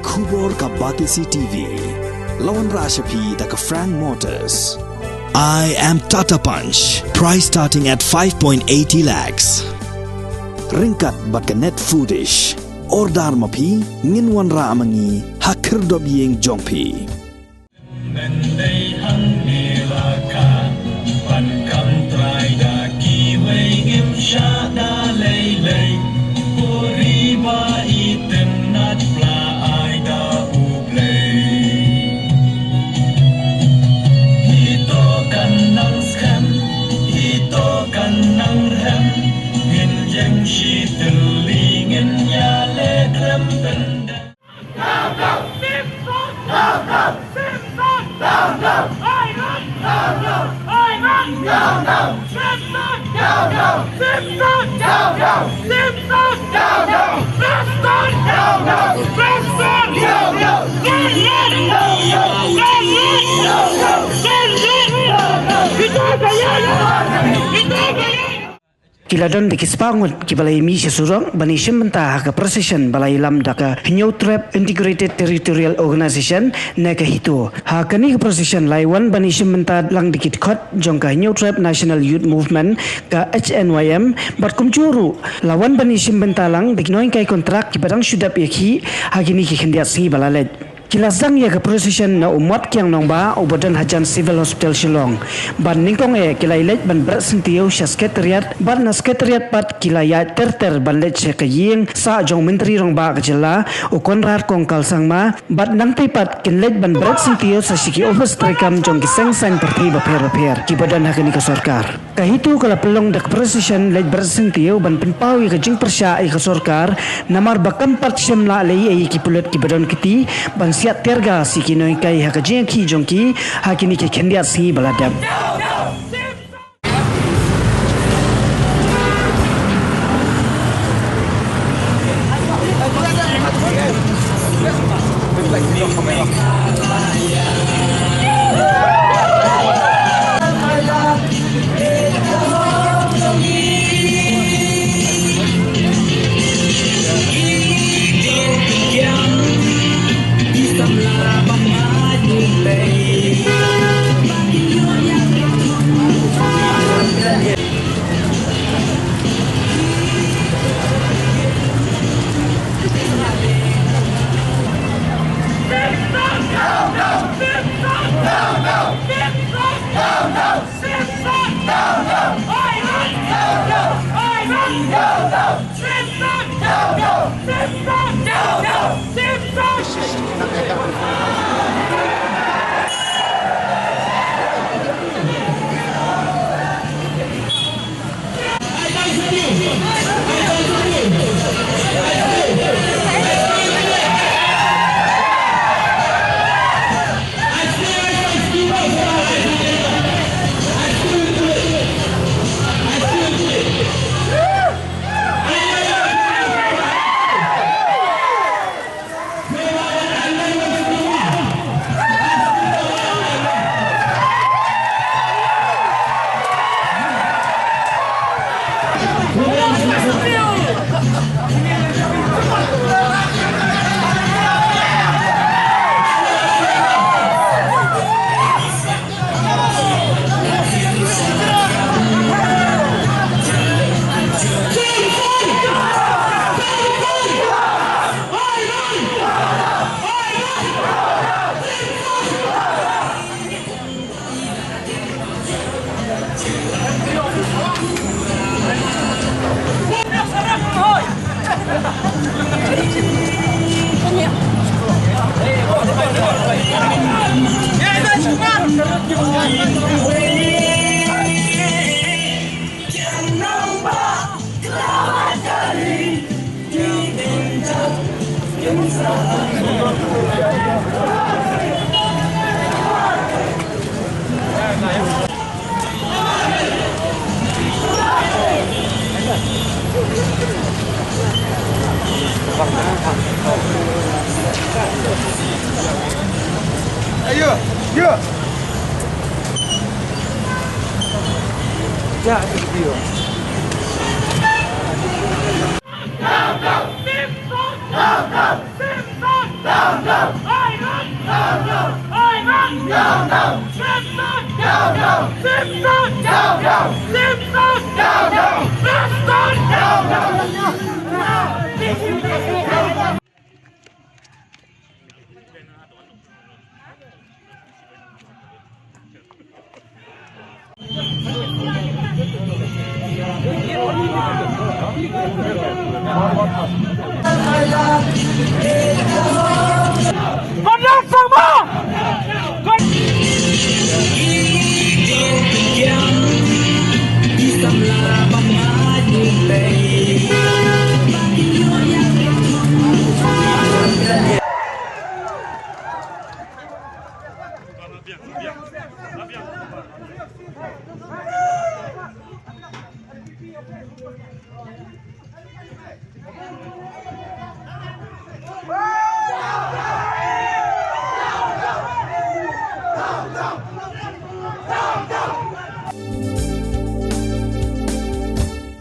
Kubor ka Batisi TV. Lawan Rashapi da ka Frank Motors. I am Tata Punch. Price starting at 5.80 lakhs. Ringkat bat ka net foodish. Ordar mapi nginwan ra amangi hakir dob yeng jongpi. Kiladon biki Spah Ngut ki balai mi sesurang bani Syntiew ka Proseshon balai lam daka Ngut Integrated Territorial Organization na ka Hito. Ha kani ka Proseshon laiwan bani Syntiew lang dikit khot jong ka Ngut National Youth Movement ka HNYM bat kumjuru lawan bani Syntiew lang diknoin kai kontrak ki badang sudap yakhi ha kini ki khendiat si balalet. Kilasang ya ke Proseshon na umat kiang nongba obadan hajan civil hospital Shillong ban ningkong kilailet ban Bret Syntiew Secretariat ban na Secretariat pat kilaya terter ban let se kaying sa jong menteri rongba kajela o konrar kong kalsang ma bat nang pat kinlet ban Bret Syntiew sa siki office trekam jong kiseng sign parti baper ki badan hakani ka sarkar kahito kala pelong dak Proseshon let Bret Syntiew ban pinpawi ka jing persya ai ka sarkar namar bakam part semla lei ai ki pulut ki badan kiti ban siat terga si kinoi kai hakajeng ki jongki hakini ke khendiat si baladam Ayo, yo. Ya, itu video. Down, down, down, down, down, down.